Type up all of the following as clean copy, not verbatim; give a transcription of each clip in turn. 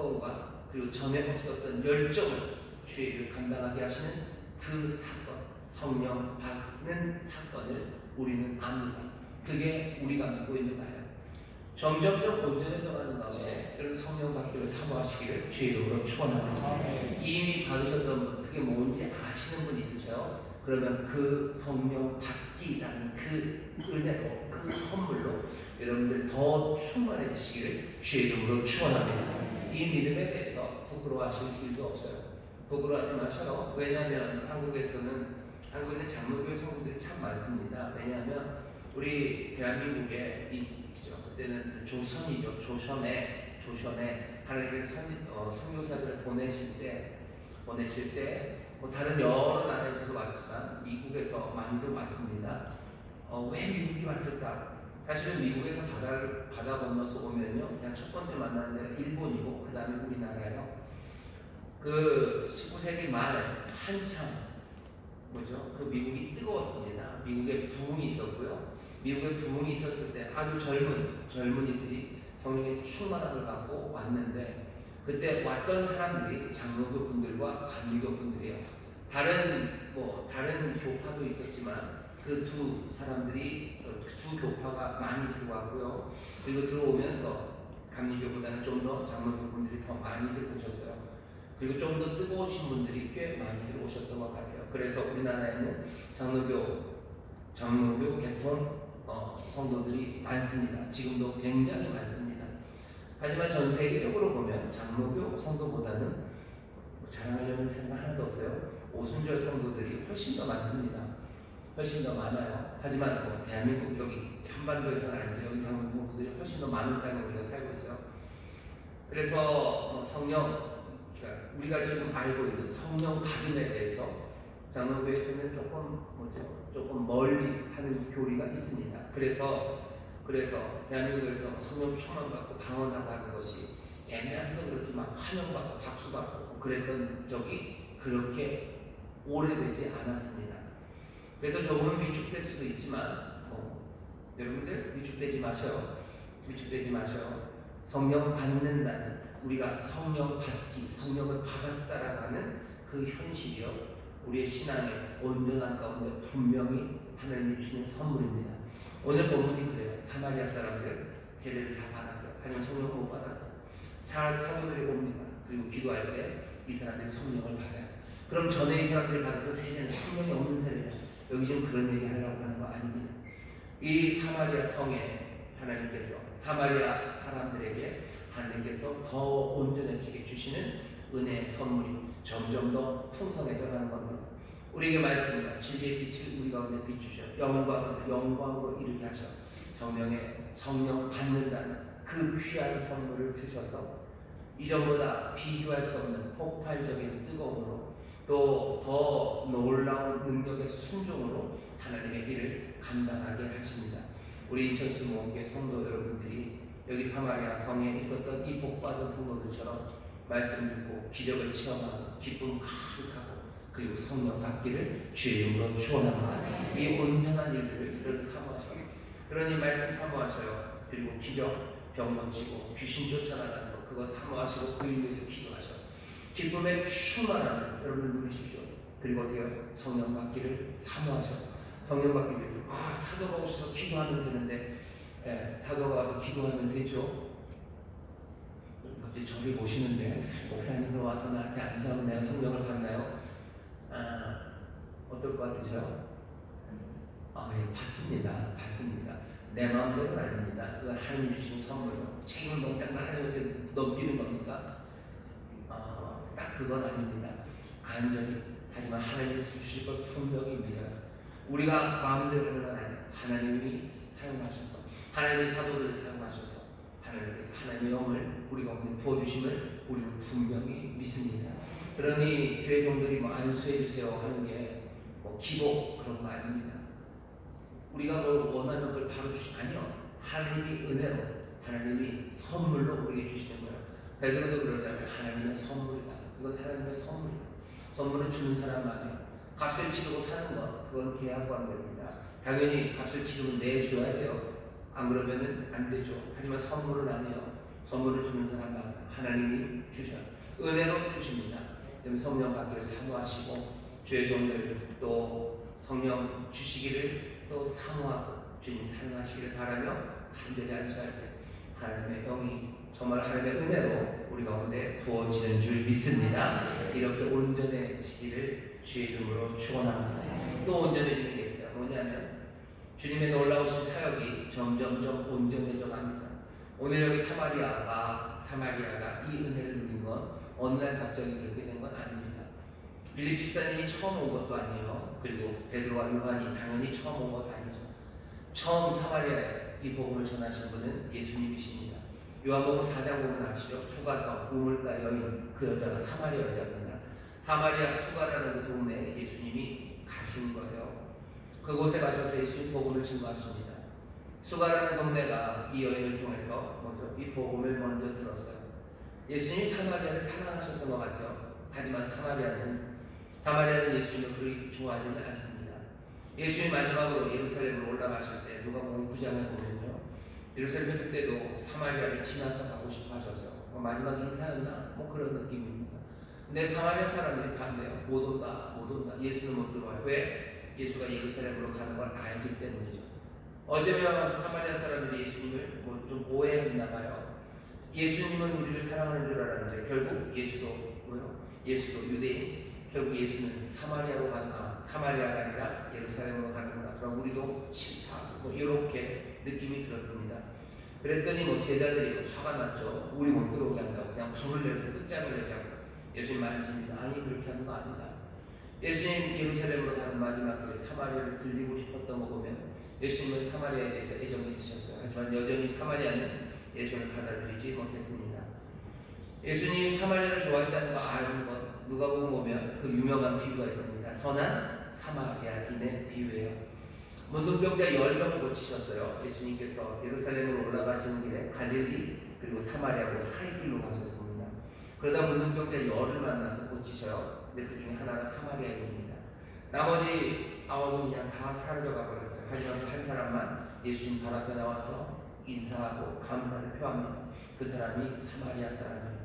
뜨거움과 그리고 전에 없었던 열정을 주의 일을 감당하게 하시는 그 사건, 성령 받는 사건을 우리는 압니다. 그게 우리가 믿고 있는 바예요. 점점점 온전해져 가는 가운데 여러분 성령 받기를 사모하시기를 주의 이름으로 축원합니다. 이미 받으셨던 분, 그게 뭔지 아시는 분 있으세요? 그러면 그 성령 받기라는 그 은혜로, 그 선물로 여러분들 더 충만해지시기를 주의 이름으로 축원합니다. 이 믿음에 대해서 부끄러워하실 일도 없어요. 부끄러워하지 마셔요. 왜냐하면 한국에는 장로교회 성도들이 참 많습니다. 왜냐하면 우리 대한민국에 그때는 조선이죠. 조선에 하나님께서 선교사들을 보내실 때 뭐 다른 여러 나라에서도 왔지만 미국에서 많이들 왔습니다. 왜 미국이 왔을까? 사실은 미국에서 바다 건너서 오면요, 그냥 첫 번째 만나는 데가 일본이고 그 다음에 우리나라예요. 그 19세기 말 한참 그 미국이 뜨거웠습니다. 미국에 부흥이 있었고요. 미국에 부흥이 있었을 때 아주 젊은이들이 성령의 충만함을 갖고 왔는데, 그때 왔던 사람들이 장로교 분들과 감리교 분들이에요. 다른 교파도 있었지만 그 두 교파가 많이 들어왔고요. 그리고 들어오면서 감리교보다는 좀 더 장로교 분들이 더 많이 들어오셨어요. 그리고 좀 더 뜨거우신 분들이 꽤 많이 들어오셨던 것 같아요. 그래서 우리나라에는 장로교 계통 성도들이 많습니다. 지금도 굉장히 많습니다. 하지만 전 세계적으로 보면 장로교 성도보다는 자랑하려는 생각 하나도 없어요. 오순절 성도들이 훨씬 더 많습니다. 훨씬 더 많아요. 하지만 대한민국 여기 한반도에서는 아니죠. 여기 장로교들이 훨씬 더 많은 땅에 우리가 살고 있어요. 그래서 그러니까 우리가 지금 알고 있는 성령 받음에 대해서 장로교에서는 조금 멀리 하는 교리가 있습니다. 그래서 대한민국에서 성령 충만 받고 방언하고 하는 것이 애매하면서 그렇게 막 환영받고 박수받고 그랬던 적이 그렇게 오래되지 않았습니다. 그래서 조금은 위축될 수도 있지만 여러분들 위축되지 마셔요. 성령 받는다는, 우리가 성령 받기, 성령을 받았다라는 그 현실이요, 우리의 신앙의 온전한 가운데 분명히 하나님이 주시는 선물입니다. 오늘 본문이 그래요. 사마리아 사람들 세례를 다 받았어요. 하지만 성령을 못 받았어요. 사도들이 옵니다. 그리고 기도할 때 이 사람들이 성령을 받아요. 그럼 전에 이 사람들이 받았던 세례는 성령이 없는 세례냐? 여기 지금 그런 얘기 하려고 하는 거 아닙니다. 이 사마리아 성에 하나님께서 사마리아 사람들에게 하나님께서 더 온전해지게 주시는 은혜의 선물이 점점 더 풍성해져 가는 겁니다. 우리에게 말씀입니다. 진리의 빛을 우리 가운데 비추셔 영광으로 이르게 하셔 성령 받는다는 그 귀한 선물을 주셔서 이전보다 비교할 수 없는 폭발적인 뜨거움으로 또 더 놀라운 능력의 순종으로 하나님의 일을 감당하게 하십니다. 우리 인천시 모험교회 성도 여러분들이 여기 사마리아 성에 있었던 이 복받은 성도들처럼 말씀 듣고 기적을 체험하고 기쁨 가득하고 그리고 성령 받기를 주의 이름으로 축원합니다. 이 온전한 일들을 여러분 사모하셔요. 그러니 말씀 사모하셔요. 그리고 기적, 병 고치고 귀신 쫓아나가는 것, 그거 사모하시고 그 일 위해서 기도하셔요. 기쁨의 충만함을 여러분 누리십시오. 그리고 어떻게요? 성령 받기를 사모하셔요. 성령 받기 위해서 사도가 오셔서 기도하면 되는데, 사도가 와서 기도하면 되죠. 갑자기 저를 보시는데 목사님도 와서 나한테 안수하면 내가 성령을 받나요? 어떨 것 같으세요? 예, 받습니다. 내 마음대로는 아닙니다. 그건 하나님이 주신 선물로 책임 동작만 하나님한테 넘기는 겁니까? 딱 그건 아닙니다. 간절히, 하지만 하나님이 주실 것 분명히 믿어요. 우리가 마음대로 하는 건 아니에요. 하나님이 사용하셔서, 하나님의 사도들을 사용하셔서 하나님께서 하나님의 영을 우리 가운데 부어주심을 우리는 분명히 믿습니다. 그러니 주의 종들이 안수해 주세요 하는 게 기복 그런 거 아닙니다. 우리가 원하는 걸 바로 아니요. 하나님이 은혜로, 하나님이 선물로 우리에게 주시는 거예요. 베드로도 그러잖아요. 하나님의 선물이다. 이건 하나님의 선물이다. 선물을 주는 사람 마음에 값을 치르고 사는 것, 그건 계약 관계입니다. 당연히 값을 치르면 내줘야 돼요. 안 그러면은 안 되죠. 하지만 선물은 아니에요. 선물을 주는 사람 마음에 하나님이 은혜로 주십니다. 성령 받기를 사모하시고 주의 종들 또 성령 주시기를 또 사모하고 주님 사용하시기를 바라며 간절히 안수할 때 하나님의 영이 정말 하나님의 은혜로 우리 가운데 부어지는 줄 믿습니다. 이렇게 온전해지기를 주의 이름으로 축원합니다. 또 온전해지는 게 있어요. 뭐냐면 주님의 놀라우신 사역이 점점점 온전해져 갑니다. 오늘 여기 사마리아가 이 은혜를 누린 건 어느 날 갑자기 그렇게 된 건 아닙니다. 빌립 집사님이 처음 온 것도 아니에요. 그리고 베드로와 요한이 당연히 처음 온 것도 아니죠. 처음 사마리아에 이 복음을 전하신 분은 예수님이십니다. 요한복음 4장 보면 아시죠? 수가성 우물가 여인 그 여자가 사마리아 여자입니다. 사마리아 수가라는 그 동네에 예수님이 가신 거예요. 그곳에 가셔서 예수님 복음을 증거하십니다. 수가라는 동네가 이 여인을 통해서 먼저 이 복음을 먼저 들었어요. 예수님이 사마리아를 사랑하셨던 것 같아요. 하지만 사마리아는 예수님을 그리 좋아하지는 않습니다. 예수님이 마지막으로 예루살렘으로 올라가실 때 누가복음 9장에 보면요, 예루살렘에 그때도 사마리아를 지나서 가고 싶어 하셔서 마지막 인사였나? 그런 느낌입니다. 근데 사마리아 사람들이 반대요. 못 온다. 예수는 못 들어와요. 왜? 예수가 예루살렘으로 가는 걸 알기 때문이죠. 어제면 사마리아 사람들이 예수님을 좀 오해했나 봐요. 예수님은 우리를 사랑하는 줄 알았는데 결국 예수도 유대인, 결국 예수는 사마리아가 아니라 예루살렘으로 가는구나. 그럼 우리도 싫다. 이렇게 느낌이 들었습니다. 그랬더니 제자들이 화가 났죠. 우리 못 들어오게 한다고 그냥 불을 내서 끝장을 내자고. 예수님 말씀입니다. 아니 그렇게 하는 거 아니다. 예수님 예루살렘으로 가는 마지막에 사마리아를 들리고 싶었던 거 보면 예수님은 사마리아에 대해서 애정이 있으셨어요. 하지만 여전히 사마리아는 예수님을 받아들이지 못했습니다. 예수님이 사마리아를 좋아했다는 거 아는 것 누가복음 보면 그 유명한 비유가 있습니다. 선한 사마리아인의 비유예요. 문둥병자 10명을 고치셨어요. 예수님께서 예루살렘으로 올라가시는 길에 갈릴리 그리고 사마리아로 사이길로 가셨습니다. 그러다 문둥병자 10을 만나서 고치셔요. 근데 그 중에 하나가 사마리아인입니다. 나머지 9은 그냥 다 사라져가 버렸어요. 하지만 한 사람만 예수님 발 앞에 나와서 인사하고 감사를 표합니다. 그 사람이 사마리아 사람입니다.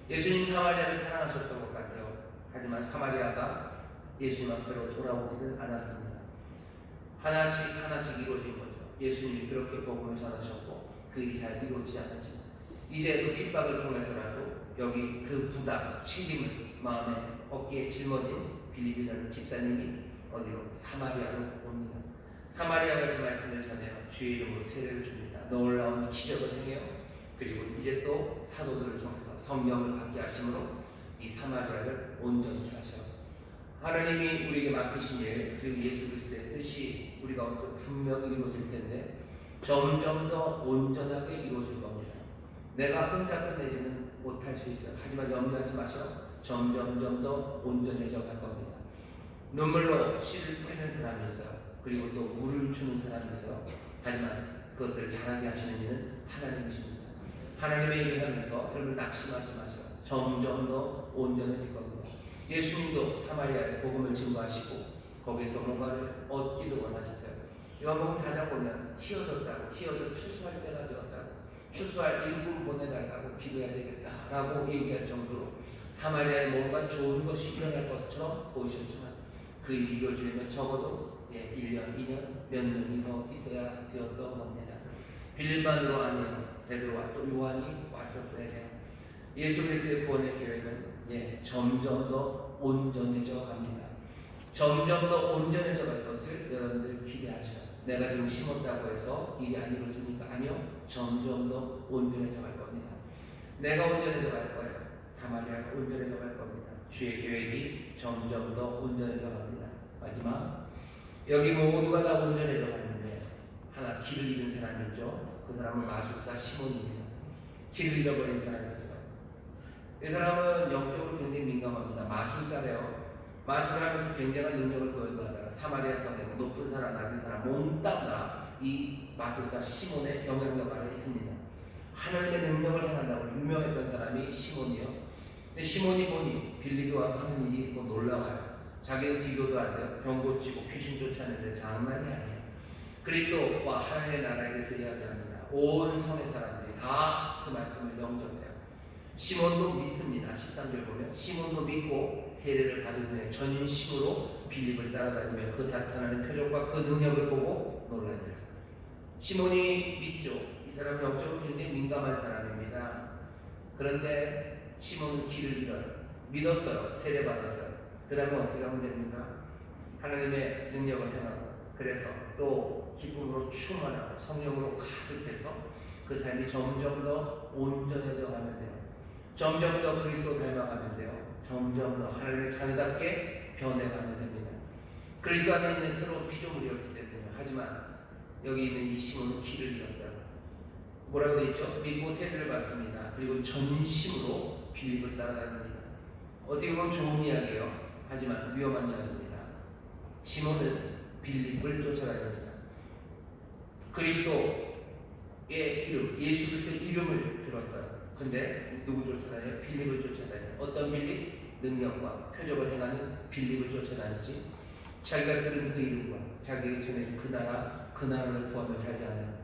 예수님 사마리아를 사랑하셨던 것 같아요. 하지만 사마리아가 예수님 앞으로 돌아오지는 않았습니다. 하나씩 이루어진 거죠. 예수님이 그렇게 복음을 전하셨고 그 일이 잘 이루어지지 않았지만 이제 그 핍박을 통해서라도 여기 그 부담, 책임을 마음에 어깨에 짊어진 빌립이라는 집사님이 어디로? 사마리아로 옵니다. 사마리아 가서 말씀을 전해요. 주의 이름으로 세례를 줍니다. 놀라운 기적을 행해요. 그리고 이제 또 사도들을 통해서 성령을 받게 하심으로 이 사마리아를 온전히 하셔요. 하나님이 우리에게 맡기신 일 그리고 예수 그리스도의 뜻이 우리 가운데서 분명히 이루어질 텐데 점점 더 온전하게 이루어질 겁니다. 내가 혼자 끝내지는 못할 수 있어요. 하지만 염려하지 마시고 점점 더 온전해져 갈 겁니다. 눈물로 씨를 뿌리는 사람이 있어요. 그리고 또 물을 주는 사람이 있어요. 하지만 그것들을 잘하게 하시는 이는 하나님이십니다. 하나님의 일을 하면서 여러분 낙심하지 마시고 점점 더 온전해질 겁니다. 예수님도 사마리아에 복음을 증거하시고 거기서 뭔가를 얻기도 원하셨어요. 요한복음 4장 보면 희어져 추수할 때가 되었다고, 추수할 일꾼 보내달라고 기도해야 되겠다라고 얘기할 정도로 사마리아에 뭔가 좋은 것이 일어날 것처럼 보이셨지만 그 일이 이루어지려면 적어도 1년, 2년, 몇 년이 더 있어야 되었던 겁니다. 빌립만으로 아니에요. 베드로와 또 요한이 왔었어야 해요. 예수 그리스도의 구원의 계획은 점점 더 온전해져 갑니다. 점점 더 온전해져 갈 것을 여러분들 기대하셔요. 내가 지금 심었다고 해서 일이 안 이루어집니까? 아니요. 점점 더 온전해져 갈 겁니다. 내가 온전해져 갈 거예요. 사마리아가 온전해져 갈 겁니다. 주의 계획이 점점 더 온전해져 갑니다. 마지막 여기 모두가 다 온전해져 가는데 하나 길을 잃은 사람이 있죠. 그 사람은 마술사 시몬입니다. 길을 잃어버린 사람이었어요. 이 사람은 영적으로 굉장히 민감합니다. 마술사래요. 마술을 하면서 굉장한 능력을 보였다가 사마리아 성에 높은 사람, 낮은 사람 몽땅 다 이 마술사 시몬의 영향력 아래 있습니다. 하나님의 능력을 행한다고 유명했던 사람이 시몬이요. 근데 시몬이 보니 빌립이 와서 하는 일이 놀라워요. 자기는 비교도 안 돼요. 병 고치고 귀신 쫓아내는데 장난이 아니에요. 그리스도와 하나님의 나라에 대해서 이야기합니다. 온 성의 사람들이 다 그 말씀을 영접해요. 시몬도 믿습니다. 13절 보면 시몬도 믿고 세례를 받은 후에 전심으로 빌립을 따라다니며 그 나타나는 표적과 그 능력을 보고 놀라니라. 시몬이 믿죠. 이 사람은 영적으로 굉장히 민감한 사람입니다. 그런데 시몬은 길을 잃어요. 믿었어요. 세례 받았어요. 그 다음에 어떻게 하면 됩니까? 하나님의 능력을 행하고 그래서 또 기쁨으로 충만하고 성령으로 가득해서 그 삶이 점점 더 온전해져 가면 돼요. 점점 더 그리스도 닮아가면 돼요. 점점 더 하나님의 자녀답게 변해가면 됩니다. 그리스도 안에 있는 새로운 피조물이었기 때문에. 하지만 여기 있는 이 시몬은 길을 잃었어요. 뭐라고 되어 있죠? 믿고 세례를 받습니다. 그리고 전심으로 빌립을 따라다닙니다. 어떻게 보면 좋은 이야기예요. 하지만 위험한 이야기입니다. 시몬은 빌립을 쫓아다닙니다. 그리스도의 이름, 예수 그리스도의 이름을 들었어요. 근데 누구 쫓아다녀요? 빌립을 쫓아다녀요. 어떤 빌립? 능력과 표적을 행하는 빌립을 쫓아다니지. 자기가 들은 그 이름과 자기에게 전해진 그 나라를 구하며 살지 않아요.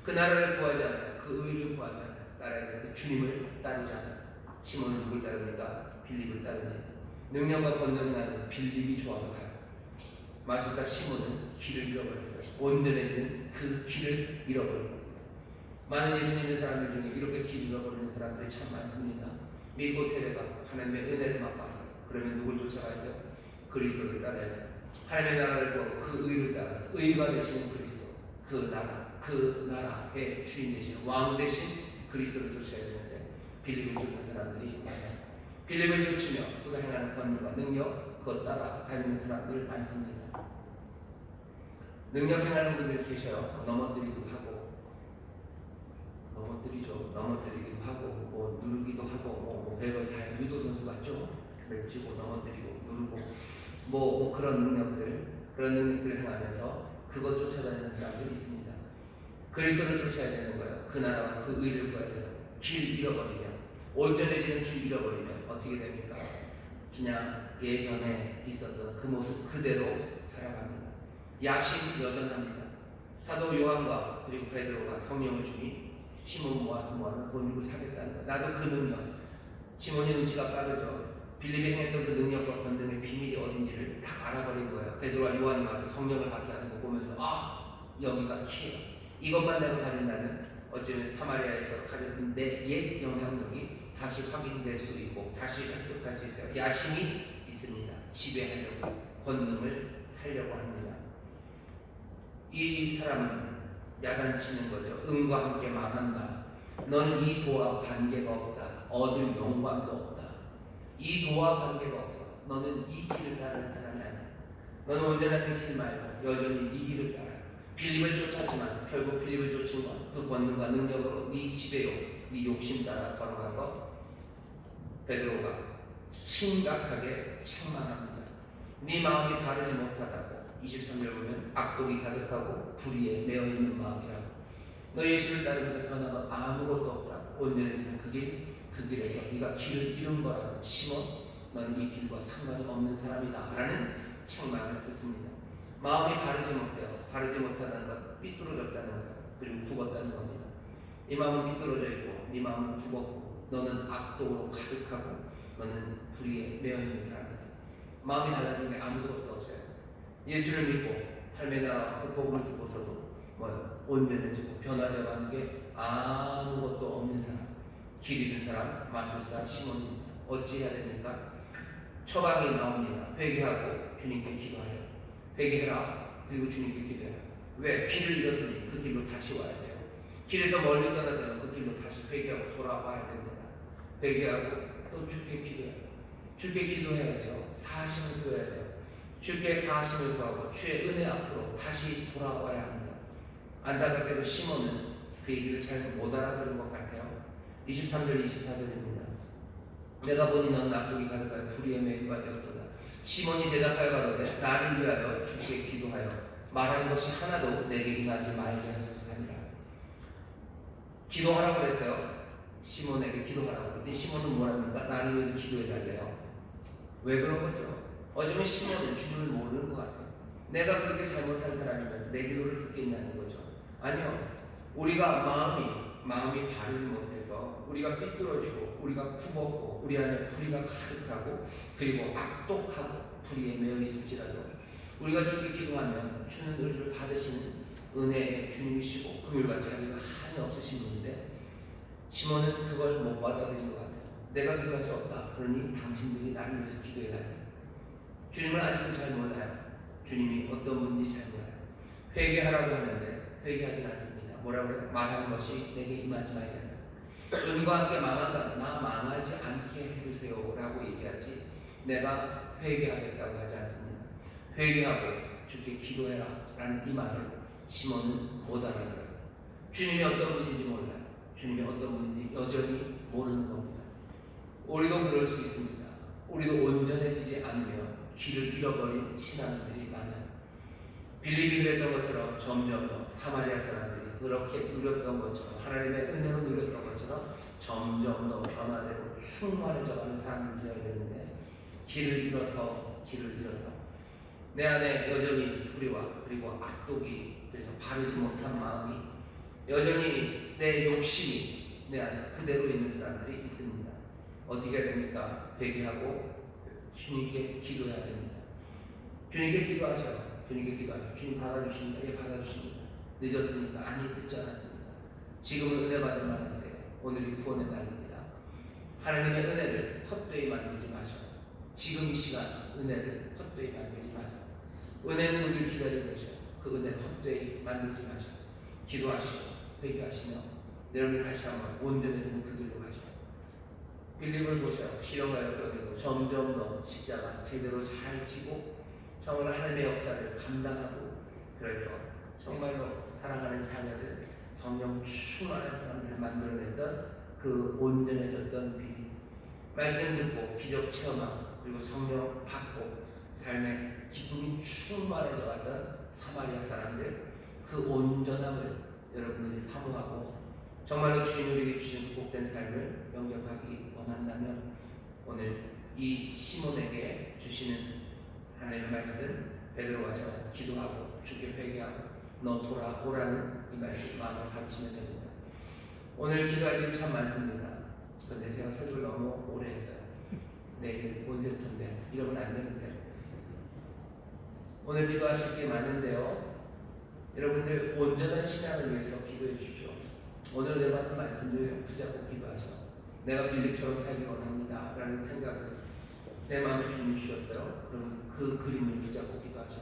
그 나라를 구하지 않아요. 그 의를 구하지 않아요. 따라야 될 그 주님을 따르지 않아요. 시몬은 누굴 따릅니까? 빌립을 따릅니다. 능력과 권능을 하는 빌립이 좋아서 가요. 마술사 시몬은 길을 잃어버렸어요. 온전해지는 그 길을 잃어버립니다. 많은 예수 믿는 사람들 중에 이렇게 길 잃어버리는 사람들이 참 많습니다. 믿고 세례받고 하나님의 은혜를 맛봤어요. 그러면 누굴 쫓아가야 돼요? 그리스도를 따라야 돼요. 하나님의 나라를 구하고 그 의를 따라서 의가 되시는 그리스도, 그 나라의 주인 되시는 왕 되신 그리스도를 쫓아야 되는데 빌립을 쫓는 사람들이 많아요. 빌립을 쫓으며 그가 행하는 권능과 능력 그것 따라 다니는 사람들 많습니다. 능력 행하는 분들 계셔요. 넘어뜨리기도 하고 뭐 누르기도 하고 뭐 별거 다 유도 선수 같죠. 맺히고 넘어뜨리고 누르고 뭐 그런 능력들을 행하면서 그것 쫓아다니는 사람들이 있습니다. 그리스도를 쫓아야 되는 거예요. 그 나라와 그 의를 구해야 돼요. 길 잃어버리면, 온전해지는 길 잃어버리면 어떻게 됩니까? 그냥 예전에 있었던 그 모습 그대로 살아갑니다. 야심 여전합니다. 사도 요한과 그리고 베드로가 성령을 주니 시몬 모아서 본죽을 사겠다는 거예요. 나도 그 능력. 시몬이 눈치가 빠르죠. 빌립이 행했던 그 능력과 권능의 비밀이 어딘지를 다 알아버린 거예요. 베드로와 요한이 와서 성령을 받게 하는 거 보면서 여기가 키예요. 이것만 내가 가진다면 어쩌면 사마리아에서 가진 내 옛 영향력이 다시 확인될 수 있고 다시 획득할 수 있어요. 야심이 있습니다. 지배하려고 권능을 살려고 합니다. 이 사람은 야단치는 거죠. 은과 함께 망한다. 너는 이 도와 관계가 없다. 얻을 영광도 없다. 이 도와 관계가 없어. 너는 이 길을 따르는 사람이 아니야. 너는 온전한 길 말고 여전히 네 길을 따라. 빌립을 쫓았지만 결국 빌립을 쫓은 건 그 권능과 능력으로 네 지배요, 네 욕심 따라 걸어간 것. 베드로가 심각하게 책망합니다. 네 마음이 바르지 못하다고. 23절 보면 악독이 가득하고 불의에 매어있는 마음이라고. 너 예수를 따르면서 변화가 아무것도 없다고. 온전해지는 그 길에서 네가 길을 잃은 거라고. 시몬, 너는 이 길과 상관이 없는 사람이다 라는 책망을 듣습니다. 마음이 바르지 못해요. 바르지 못하다는 건 삐뚤어졌다는 거예요. 그리고 죽었다는 겁니다. 이 마음은 삐뚤어져 있고 네 마음은 죽었고 너는 악독으로 가득하고 너는 불의에 매어있는 사람이다. 마음이 달라진 게 아무것도 없어요. 예수를 믿고 할매나 그 복음을 듣고서도 온전해지고 변화되어 가는 게 아무것도 없는 사람, 길 잃은 사람, 마술사 시몬입니다. 어찌해야 됩니까? 처방이 나옵니다. 회개하고 주님께 기도하여. 회개해라. 그리고 주님께 기도해라. 왜? 길을 잃었으니 그 길로 다시 와야 돼요. 길에서 멀리 떠나면 그 길로 다시 회개하고 돌아와야 됩니다. 회개하고 또 주께 기도해요. 주께 기도해야 돼요. 사심을 구해야 돼요. 주께 사심을 구하고 주의 은혜 앞으로 다시 돌아와야 합니다. 안타깝게도 시몬은 그 얘기를 잘 못 알아들은 것 같아요. 23절 24절입니다. 내가 보니 넌 나쁘기 가득한 불의의 매유가 되었도다. 시몬이 대답하여 가로되 나를 위하여 주께 기도하여 말한 것이 하나도 내게 임하지 말게 하소서 하니라. 기도하라고 그랬어요. 시몬에게 기도하라고 그랬더니 시몬은 뭐랍니까? 나를 위해서 기도해달래요. 왜 그런 거죠? 어쩌면 시몬은 주님을 모르는 것 같아요. 내가 그렇게 잘못한 사람이면 내 기도를 듣겠냐는 거죠. 아니요. 우리가 마음이 바르지 못해서 우리가 삐뚤어지고 우리가 굽었고 우리 안에 불의가 가득하고 그리고 악독하고 불의에 매여 있을지라도 우리가 주께 기도하면 주는 우리를 받으시는 은혜의 주님이시고 금일같이 우리가 한이 없으신 분인데 시몬은 그걸 못 받아들인 것 같아요. 내가 기도할 수 없다. 그러니 당신들이 나를 위해서 기도해달라. 주님을 아직은 잘 몰라요. 주님이 어떤 분인지 잘 몰라요. 회개하라고 하는데 회개하지 않습니다. 뭐라고 그래요? 말하는 것이 내게 임하지 말라. 은과 함께 망한다면 나 망하지 않게 해주세요 라고 얘기하지 내가 회개하겠다고 하지 않습니다. 회개하고 주께 기도해라 라는 이 말을 시몬은 못 알아들어요. 주님이 어떤 분인지 몰라요. 주님이 어떤 분인지 여전히 모르는 겁니다. 우리도 그럴 수 있습니다. 우리도 온전해지지 않으며 길을 잃어버린 신앙인들이 많아요. 빌립이 그랬던 것처럼 점점 더 사마리아 사람들이 그렇게 누렸던 것처럼 하나님의 은혜로 누렸던 것처럼 점점 더 변화되고 충만해져가는 사람들이 되어야 되는데 길을 잃어서 내 안에 여전히 불의와 그리고 악독이 그래서 바르지 못한 마음이 여전히 내 욕심이 내 안에 그대로 있는 사람들이 있습니다. 어떻게 해야 됩니까? 회개하고 주님께 기도해야 됩니다. 주님께 기도하셔요. 주님께 기도하셔요. 주님 받아주십니다. 예, 받아주십니다. 늦었습니까? 아니, 늦지 않았습니다. 지금은 은혜 받을 만한데 오늘이 구원의 날입니다. 하나님의 은혜를 헛되이 만들지 마셔요. 지금 이 시간 은혜를 헛되이 만들지 마셔요. 은혜는 우리를 기다리는 것이요. 그 은혜를 헛되이 만들지 마셔요. 기도하시고 회개하시며 여러분이 다시 한번 온전해지는 그 길로 가셔요. 빌립을 보셔요. 시련과 역경에도 점점 더 십자가 제대로 잘 지고 정말 하나님의 역사를 감당하고 그래서 정말로 사랑하는 자녀들 성령 충만한 사람들을 만들어냈던 그 온전해졌던 비밀 말씀 듣고 기적 체험하고 그리고 성령 받고 삶의 기쁨이 충만해져 갔던 사마리아 사람들 그 온전함을 여러분들이 사모하고 정말로 주님 우리에게 주신 복된 삶을 영접하기 원한다면 오늘 이 시몬에게 주시는 하나님의 말씀 베드로가 기도하고 주께 회개하고 너 돌아오라는 이 말씀 마음을 받으시면 됩니다. 오늘 기도할 일이 참 많습니다. 그런데 제가 설교를 너무 오래 했어요. 내일 온센터인데 이러면 안 되는데 오늘 기도하실 게 많은데요. 여러분들 온전한 신앙을 위해서 기도해 주십시오. 오늘 내가 하는 말씀들 붙잡고 기도하셔. 내가 빌립처럼 살기 원합니다 라는 생각을 내 마음에 주님이 주셨어요. 그럼 그 그림을 붙잡고 기도하셔.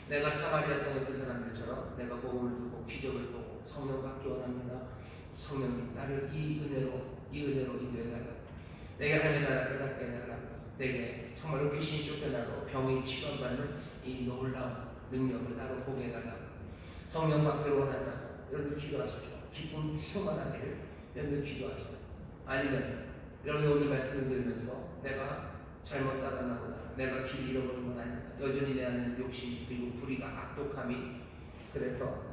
내가 사마리아 성의 그 사람들처럼 내가 복음을 듣고 기적을 보고 성령 받기 원합니다. 성령님 나를 이 은혜로 인도해달라. 내게 하나님의 나라 깨닫게 해달라. 내게 정말로 귀신이 쫓겨나고 병이 치료받는 이 놀라운 능력을 나로 보게 해달라. 성령 받기를 원한다고 여러분 기도하십시오. 기쁨 충만하기를 여러분 기도하십시오. 아니면 여러분 오늘 말씀을 들으면서 내가 잘못 따랐나 보다. 내가 길 잃어버린 건 아니다. 여전히 내 안에는 욕심 그리고 불의가 악독함이 그래서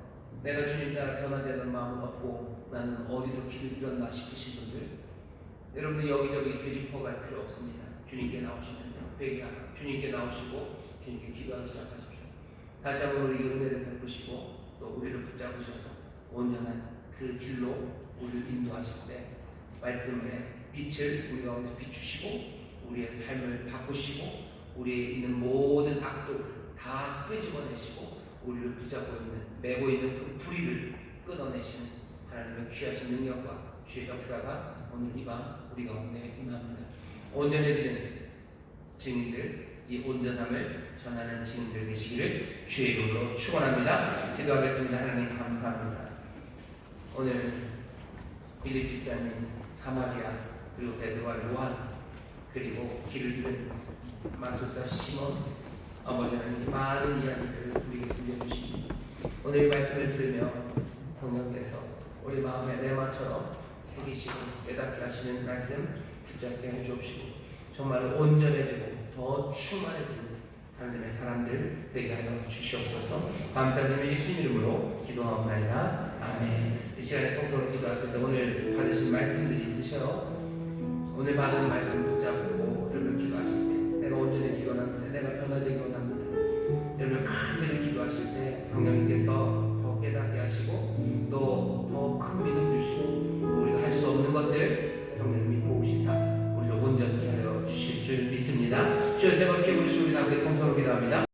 내가 주님 따라 변화되는 마음은 없고 나는 어디서 길을 잃었나 싶으신 분들 여러분들 여기저기 되짚어갈 필요 없습니다. 주님께 나오시면 회개하라. 주님께 나오시고 주님께 기도하기 시작하십시오. 다시 한번 우리 은혜를 베푸시고 또 우리를 붙잡으셔서 온전한 그 길로 우리를 인도하실 때 말씀의 빛을 우리 가운데 비추시고 우리의 삶을 바꾸시고 우리에 있는 모든 악독을 다 끄집어내시고 우리를 붙잡고 있는 매고 있는 그 불의를 끊어내시는 하나님의 귀하신 능력과 주의 역사가 오늘 이 밤 우리 가운데 임합니다. 온전해지는 증인들 이 온전함을 전하는 증인들 되시기를 주의 이름으로 축원합니다. 기도하겠습니다. 하나님 감사합니다. 오늘 빌립 집사님 사마리아 그리고 베드로와 요한 그리고 길을 잃은 마술사 시몬 아버지 하나님 많은 이야기들을 우리에게 들려주십니다. 오늘 이 말씀을 들으며 성령께서 우리 마음에 레마처럼 새기시고 깨닫게 하시는 말씀 붙잡게 해주옵시고 정말 온전해지고 더 충만해지는 하나님의 사람들 되게 하여 주시옵소서. 감사드리며 예수님 이름으로 기도하옵나이다. 아멘. 이 시간에 통성으로 기도하실 때 오늘 받으신 말씀들이 있으셔요. 오늘 받은 말씀 붙잡고 여러분 기도하실 때 내가 온전해지기 원합니다. 내가 변화되기 원합니다. 여러분 간절히 기도하실 때 성령님께서 더 깨닫게 하시고 또 더 큰 믿음 주시고 우리가 할 수 없는 것들 성령님이 도우시사 우리를 온전케 하여 주실 줄 믿습니다. 주여 세 번 기부르시고 우리 함께 통성으로 기도합니다.